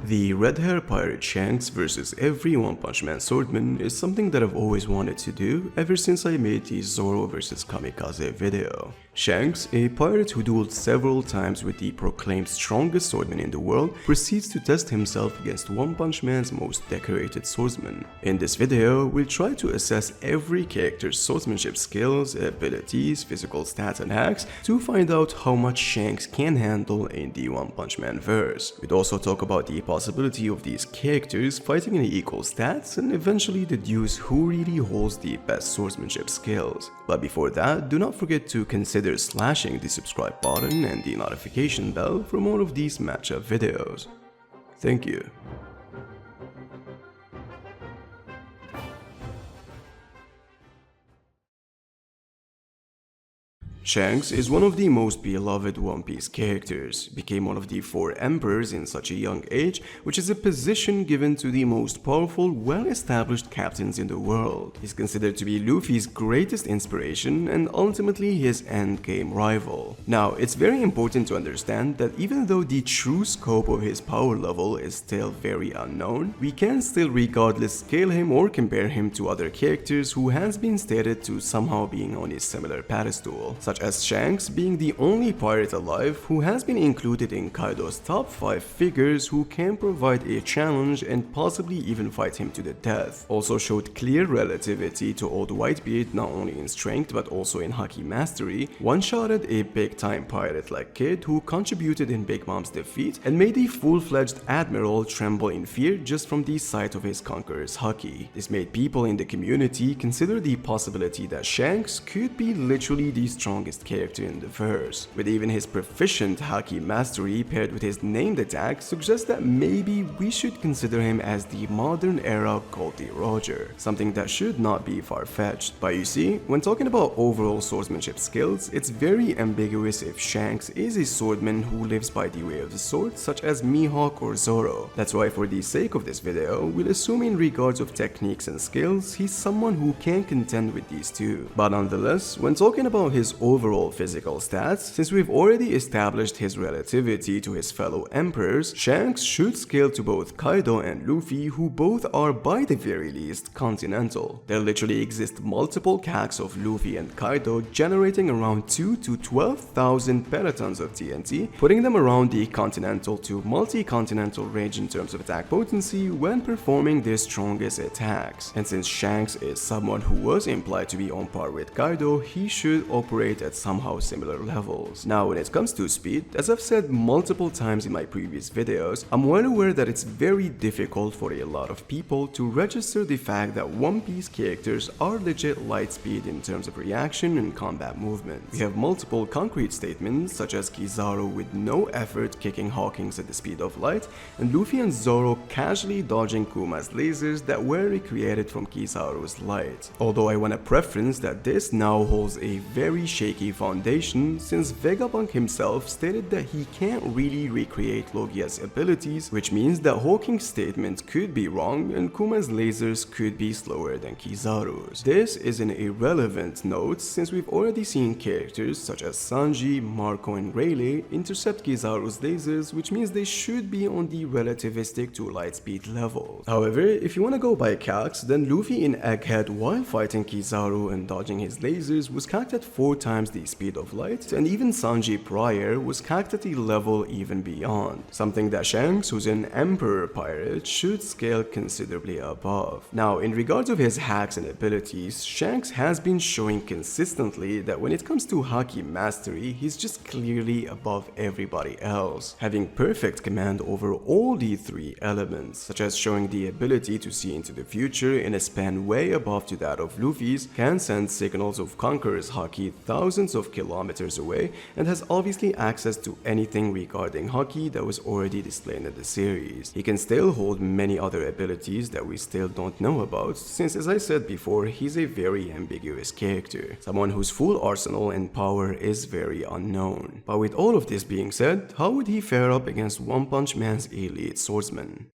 The red-hair pirate Shanks versus every One Punch Man swordsman is something that I've always wanted to do ever since I made the Zoro vs Kamikaze video. Shanks, a pirate who dueled several times with the proclaimed strongest swordsman in the world, proceeds to test himself against One Punch Man's most decorated swordsman. In this video, we'll try to assess every character's swordsmanship skills, abilities, physical stats and hacks to find out how much Shanks can handle in the One Punch Man verse. We'd also talk about the possibility of these characters fighting in equal stats and eventually deduce who really holds the best swordsmanship skills. But before that, do not forget to consider slashing the subscribe button and the notification bell for more of these matchup videos. Thank you. Shanks is one of the most beloved One Piece characters, became one of the 4 emperors in such a young age, which is a position given to the most powerful, well-established captains in the world. He's considered to be Luffy's greatest inspiration and ultimately his endgame rival. Now, it's very important to understand that even though the true scope of his power level is still very unknown, we can still regardless scale him or compare him to other characters who has been stated to somehow being on a similar pedestal, such as Shanks being the only pirate alive who has been included in Kaido's top 5 figures who can provide a challenge and possibly even fight him to the death. Also showed clear relativity to Old Whitebeard not only in strength but also in Haki mastery, one-shotted a big-time pirate like Kid who contributed in Big Mom's defeat and made a full-fledged admiral tremble in fear just from the sight of his conqueror's Haki. This made people in the community consider the possibility that Shanks could be literally the strongest character in the verse, with even his proficient Haki mastery paired with his named attack suggests that maybe we should consider him as the modern era Gold Roger, something that should not be far-fetched. But you see, when talking about overall swordsmanship skills, it's very ambiguous if Shanks is a swordman who lives by the way of the sword, such as Mihawk or Zoro. That's why for the sake of this video, we'll assume in regards of techniques and skills, he's someone who can contend with these two. But nonetheless, when talking about his overall physical stats, since we've already established his relativity to his fellow emperors, Shanks should scale to both Kaido and Luffy, who both are by the very least continental. There literally exist multiple hacks of Luffy and Kaido generating around 2 to 12,000 petatons of TNT, putting them around the continental to multi-continental range in terms of attack potency when performing their strongest attacks. And since Shanks is someone who was implied to be on par with Kaido, he should operate at somehow similar levels. Now when it comes to speed, as I've said multiple times in my previous videos, I'm well aware that it's very difficult for a lot of people to register the fact that One Piece characters are legit light speed in terms of reaction and combat movement. We have multiple concrete statements such as Kizaru with no effort kicking Hawkins at the speed of light, and Luffy and Zoro casually dodging Kuma's lasers that were recreated from Kizaru's light. Although I want to preference that this now holds a very shaky foundation, since Vegapunk himself stated that he can't really recreate Logia's abilities, which means that Hawking's statement could be wrong and Kuma's lasers could be slower than Kizaru's. This is an irrelevant note since we've already seen characters such as Sanji, Marco and Rayleigh intercept Kizaru's lasers, which means they should be on the relativistic to light speed level. However, if you want to go by calcs, then Luffy in Egghead while fighting Kizaru and dodging his lasers was calced at 4 times the speed of light, and even Sanji prior was calced at a level even beyond, something that Shanks, who's an emperor pirate, should scale considerably above. Now in regards of his hacks and abilities, Shanks has been showing consistently that when it comes to Haki mastery, he's just clearly above everybody else, having perfect command over all the 3 elements, such as showing the ability to see into the future in a span way above to that of Luffy's, can send signals of Conqueror's Haki thousands of kilometers away, and has obviously access to anything regarding Haki that was already displayed in the series. He can still hold many other abilities that we still don't know about, since as I said before, he's a very ambiguous character, someone whose full arsenal and power is very unknown. But with all of this being said, how would he fare up against One Punch Man's elite swordsman?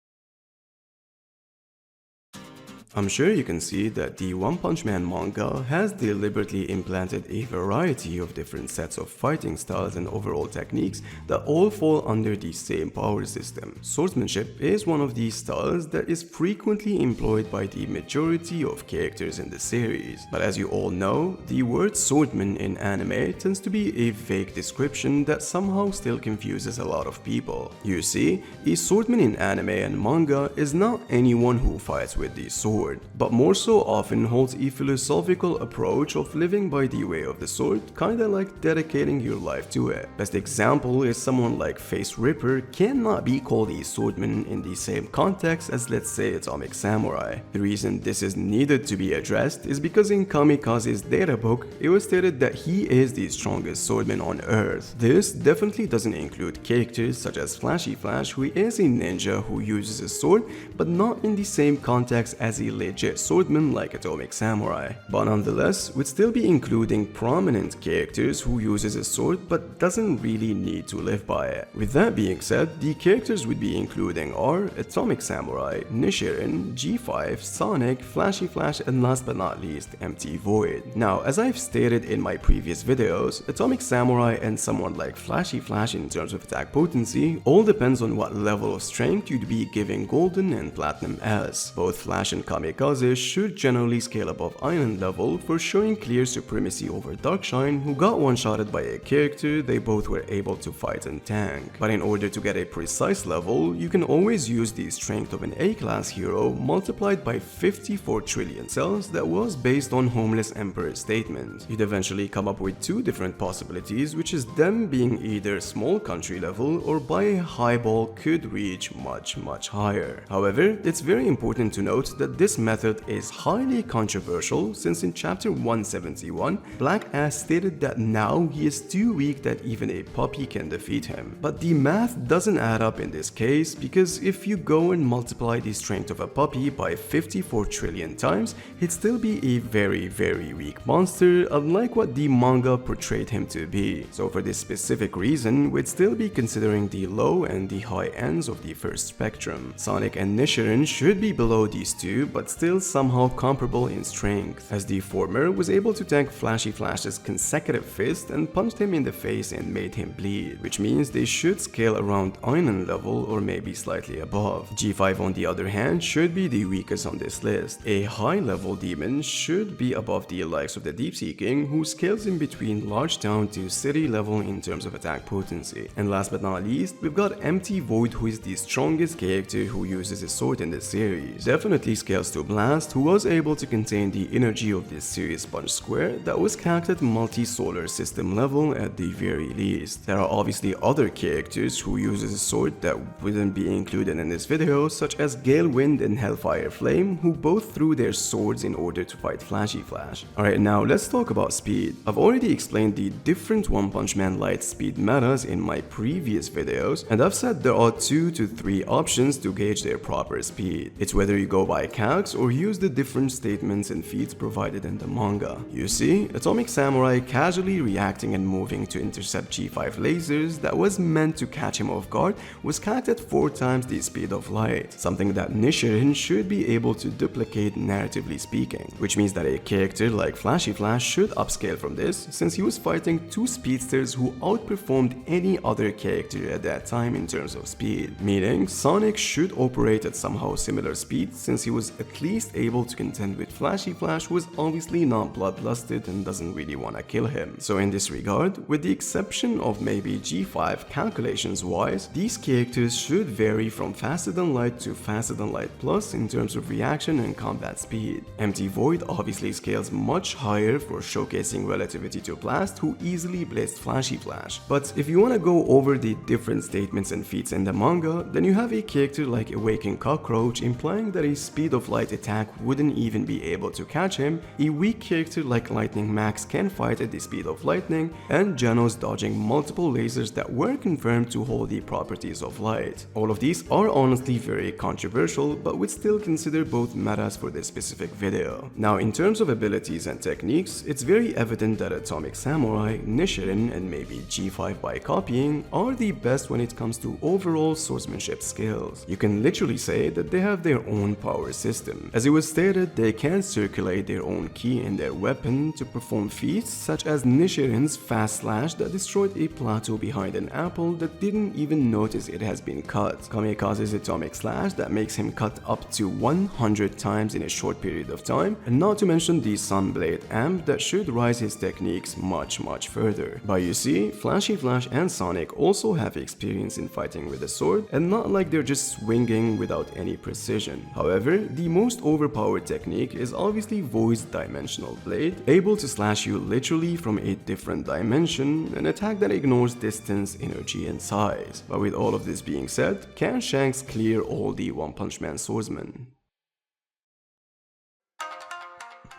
I'm sure you can see that the One Punch Man manga has deliberately implanted a variety of different sets of fighting styles and overall techniques that all fall under the same power system. Swordsmanship is one of these styles that is frequently employed by the majority of characters in the series. But as you all know, the word swordman in anime tends to be a vague description that somehow still confuses a lot of people. You see, a swordman in anime and manga is not anyone who fights with the sword, but more so often holds a philosophical approach of living by the way of the sword, kinda like dedicating your life to it. Best example is someone like Face Ripper cannot be called a swordman in the same context as, let's say, Atomic Samurai. The reason this is needed to be addressed is because in Kamikaze's data book, it was stated that he is the strongest swordman on Earth. This definitely doesn't include characters such as Flashy Flash, who is a ninja who uses a sword, but not in the same context as a legit swordman like Atomic Samurai. But nonetheless, would still be including prominent characters who uses a sword but doesn't really need to live by it. With that being said, the characters would be including are Atomic Samurai, Nichiren, G5, Sonic, Flashy Flash, and last but not least, Empty Void. Now, as I've stated in my previous videos, Atomic Samurai and someone like Flashy Flash in terms of attack potency all depends on what level of strength you'd be giving Golden and Platinum as. Both Flash and Kamikaze should generally scale above Island level for showing clear supremacy over Darkshine, who got one-shotted by a character they both were able to fight and tank. But in order to get a precise level, you can always use the strength of an A-class hero multiplied by 54 trillion cells that was based on Homeless Emperor's statement. You'd eventually come up with two different possibilities, which is them being either small country level or by a highball could reach much higher. However, it's very important to note that this method is highly controversial since in chapter 171, Black Ass stated that now he is too weak that even a puppy can defeat him. But the math doesn't add up in this case, because if you go and multiply the strength of a puppy by 54 trillion times, he'd still be a very weak monster, unlike what the manga portrayed him to be. So for this specific reason, we'd still be considering the low and the high ends of the first spectrum. Sonic and Nichiren should be below these two, but still somehow comparable in strength, as the former was able to tank Flashy Flash's consecutive fist and punched him in the face and made him bleed, which means they should scale around Island level or maybe slightly above. G5 on the other hand should be the weakest on this list. A high level demon should be above the likes of the Deep Sea King, who scales in between large town to city level in terms of attack potency. And last but not least, we've got Empty Void, who is the strongest character who uses a sword in this series. Definitely scales to Blast, who was able to contain the energy of this serious punch square that was capped at multi-solar system level at the very least. There are obviously other characters who uses a sword that wouldn't be included in this video, such as Gale Wind and Hellfire Flame, who both threw their swords in order to fight Flashy Flash. Alright, now let's talk about speed. I've already explained the different One Punch Man light speed metas in my previous videos, and I've said there are 2 to 3 options to gauge their proper speed. It's whether you go by calcs or use the different statements and feats provided in the manga. You see, Atomic Samurai casually reacting and moving to intercept G5 lasers that was meant to catch him off guard was capped at 4 times the speed of light, something that Nichiren should be able to duplicate narratively speaking, which means that a character like Flashy Flash should upscale from this, since he was fighting 2 speedsters who outperformed any other character at that time in terms of speed, meaning Sonic should operate at somehow similar speed, since he was at least able to contend with Flashy Flash, who was obviously not bloodlusted and doesn't really want to kill him. So in this regard, with the exception of maybe G5, calculations wise, these characters should vary from faster than light to faster than light plus in terms of reaction and combat speed. Empty Void obviously scales much higher for showcasing relativity to Blast, who easily blitzed Flashy Flash. But if you want to go over the different statements and feats in the manga, then you have a character like Awakened Cockroach implying that a speed of light attack wouldn't even be able to catch him, a weak character like Lightning Max can fight at the speed of lightning, and Genos dodging multiple lasers that were confirmed to hold the properties of light. All of these are honestly very controversial, but would still consider both metas for this specific video. Now, in terms of abilities and techniques, it's very evident that Atomic Samurai, Nichiren, and maybe G5 by copying are the best when it comes to overall swordsmanship skills. You can literally say that they have their own power system system. As it was stated, they can circulate their own ki in their weapon to perform feats such as Nichiren's fast slash that destroyed a plateau behind an apple that didn't even notice it has been cut, Kamikaze's atomic slash that makes him cut up to 100 times in a short period of time, and not to mention the Sunblade amp that should rise his techniques much further. But you see, Flashy Flash and Sonic also have experience in fighting with a sword, and not like they're just swinging without any precision. However, the most overpowered technique is obviously Void's Dimensional Blade, able to slash you literally from a different dimension, an attack that ignores distance, energy, and size. But with all of this being said, can Shanks clear all the One Punch Man swordsmen?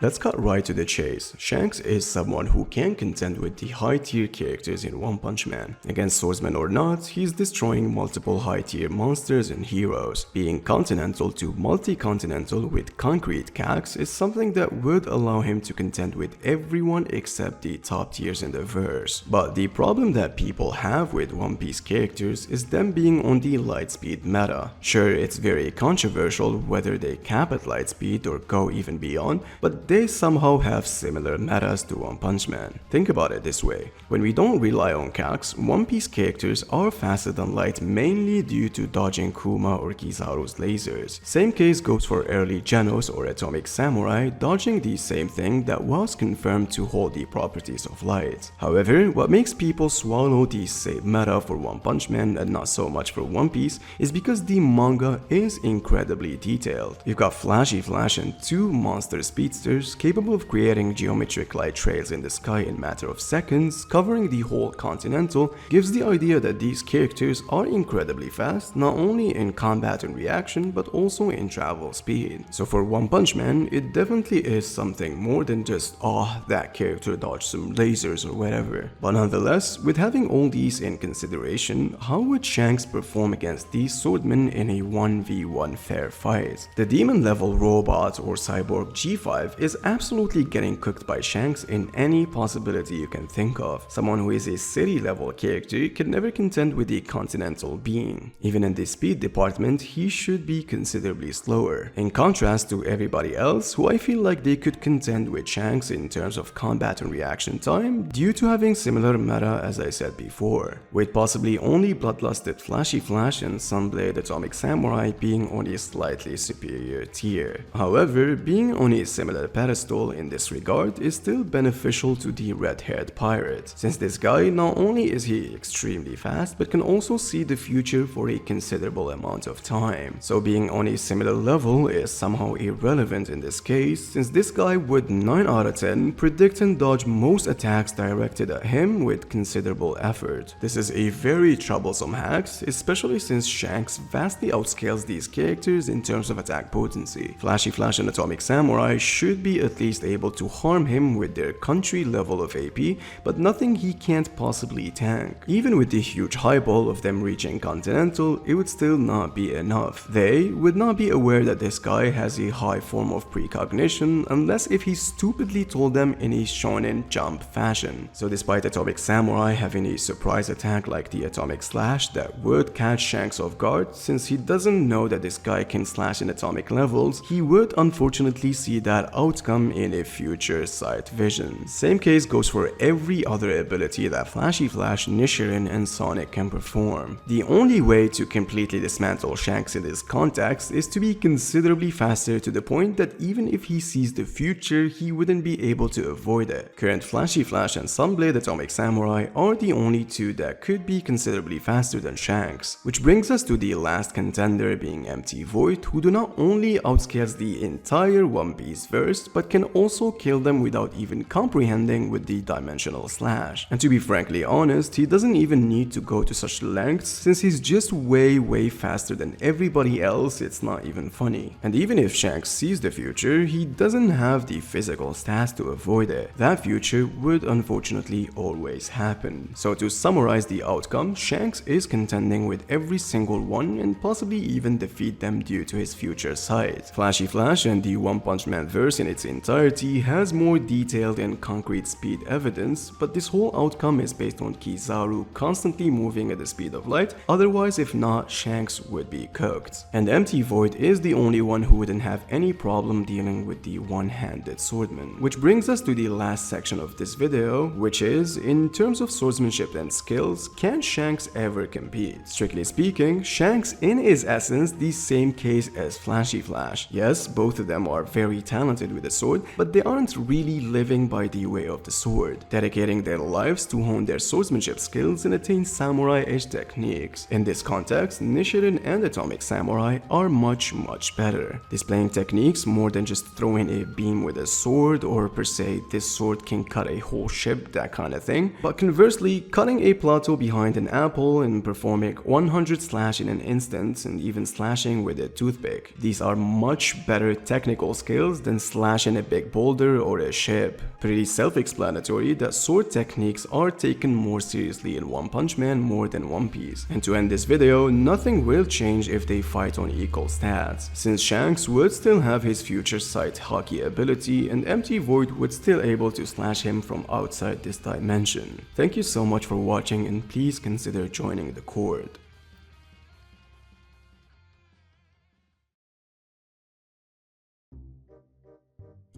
Let's cut right to the chase. Shanks is someone who can contend with the high-tier characters in One Punch Man. Against swordsmen or not, he's destroying multiple high-tier monsters and heroes. Being continental to multi-continental with concrete cax is something that would allow him to contend with everyone except the top tiers in the verse. But the problem that people have with One Piece characters is them being on the light speed meta. Sure, it's very controversial whether they cap at light speed or go even beyond, but they somehow have similar metas to One Punch Man. Think about it this way, when we don't rely on cax, One Piece characters are faster than light mainly due to dodging Kuma or Kizaru's lasers. Same case goes for early Genos or Atomic Samurai dodging the same thing that was confirmed to hold the properties of light. However, what makes people swallow the same meta for One Punch Man and not so much for One Piece is because the manga is incredibly detailed. You've got Flashy Flash and two monster speedsters capable of creating geometric light trails in the sky in a matter of seconds, covering the whole continental, gives the idea that these characters are incredibly fast, not only in combat and reaction, but also in travel speed. So for One Punch Man, it definitely is something more than just, oh, that character dodged some lasers or whatever. But nonetheless, with having all these in consideration, how would Shanks perform against these swordmen in a 1v1 fair fight? The demon level robot or cyborg G5 is absolutely getting cooked by Shanks in any possibility you can think of. Someone who is a city level character can never contend with the continental being. Even in the speed department, he should be considerably slower. In contrast to everybody else, who I feel like they could contend with Shanks in terms of combat and reaction time due to having similar meta as I said before, with possibly only bloodlusted Flashy Flash and Sunblade Atomic Samurai being on a slightly superior tier. However, being on a similar pedestal in this regard is still beneficial to the red-haired pirate, since this guy not only is he extremely fast but can also see the future for a considerable amount of time. So being on a similar level is somehow irrelevant in this case, since this guy would 9 out of 10 predict and dodge most attacks directed at him with considerable effort. This is a very troublesome hack, especially since Shanks vastly outscales these characters in terms of attack potency. Flashy Flash and Atomic Samurai should be at least able to harm him with their country level of AP, but nothing he can't possibly tank. Even with the huge highball of them reaching Continental, it would still not be enough. They would not be aware that this guy has a high form of precognition unless if he stupidly told them in a shonen jump fashion. So despite Atomic Samurai having a surprise attack like the Atomic Slash that would catch Shanks off guard, since he doesn't know that this guy can slash in atomic levels, he would unfortunately see that outcome in a future sight vision. Same case goes for every other ability that Flashy Flash, Nichiren, and Sonic can perform. The only way to completely dismantle Shanks in this context is to be considerably faster to the point that even if he sees the future, he wouldn't be able to avoid it. Current Flashy Flash and Sunblade Atomic Samurai are the only two that could be considerably faster than Shanks. Which brings us to the last contender being Empty Void, who do not only outscales the entire One Piece verse, but can also kill them without even comprehending with the dimensional slash. And to be frankly honest, he doesn't even need to go to such lengths, since he's just way faster than everybody else. It's not even funny. And even if Shanks sees the future, he doesn't have the physical stats to avoid it. That future would unfortunately always happen. So to summarize the outcome, Shanks is contending with every single one and possibly even defeat them due to his future sight. Flashy Flash and the One Punch Man verse in in its entirety has more detailed and concrete speed evidence, but this whole outcome is based on Kizaru constantly moving at the speed of light, otherwise if not, Shanks would be cooked. And Empty Void is the only one who wouldn't have any problem dealing with the one-handed swordsman. Which brings us to the last section of this video, which is, in terms of swordsmanship and skills, can Shanks ever compete? Strictly speaking, Shanks is essence the same case as Flashy Flash. Yes, both of them are very talented with the sword, but they aren't really living by the way of the sword, dedicating their lives to hone their swordsmanship skills and attain samurai-ish techniques. In this context, Nichiren and Atomic Samurai are much better, displaying techniques more than just throwing a beam with a sword or per se this sword can cut a whole ship, that kind of thing, but conversely cutting a plateau behind an apple and performing 100 slash in an instant and even slashing with a toothpick. These are much better technical skills than slashing a big boulder or a ship. Pretty self-explanatory that sword techniques are taken more seriously in One Punch Man more than One Piece. And to end this video, nothing will change if they fight on equal stats, since Shanks would still have his future sight hockey ability and Empty Void would still able to slash him from outside this dimension. Thank you so much for watching and please consider joining the Court.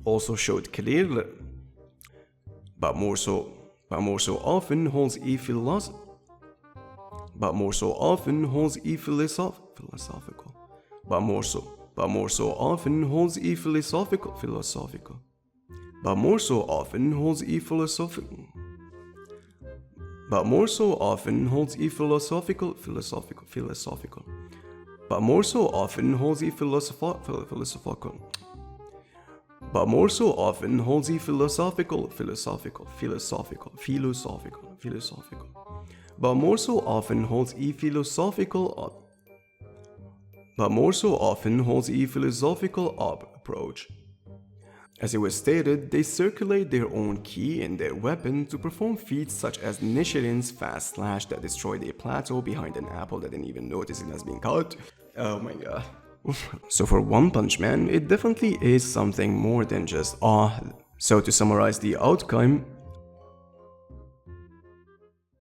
Also showed clearly, but more so often holds a philosophical, but more so often holds a philosophical, but more so often holds a philosophical, but more so often holds a philosophical, but more so often holds a philosophical, but more so often holds a philosophical, but more so often holds a philosophical, but more so often holds a philosophical, but more so often holds a philosophical approach. As it was stated, they circulate their own ki in their weapon to perform feats such as Nichiren's fast slash that destroyed a plateau behind an apple that didn't even notice it has been cut. Oh my god. So for One Punch Man, it definitely is something more than just So to summarize the outcome,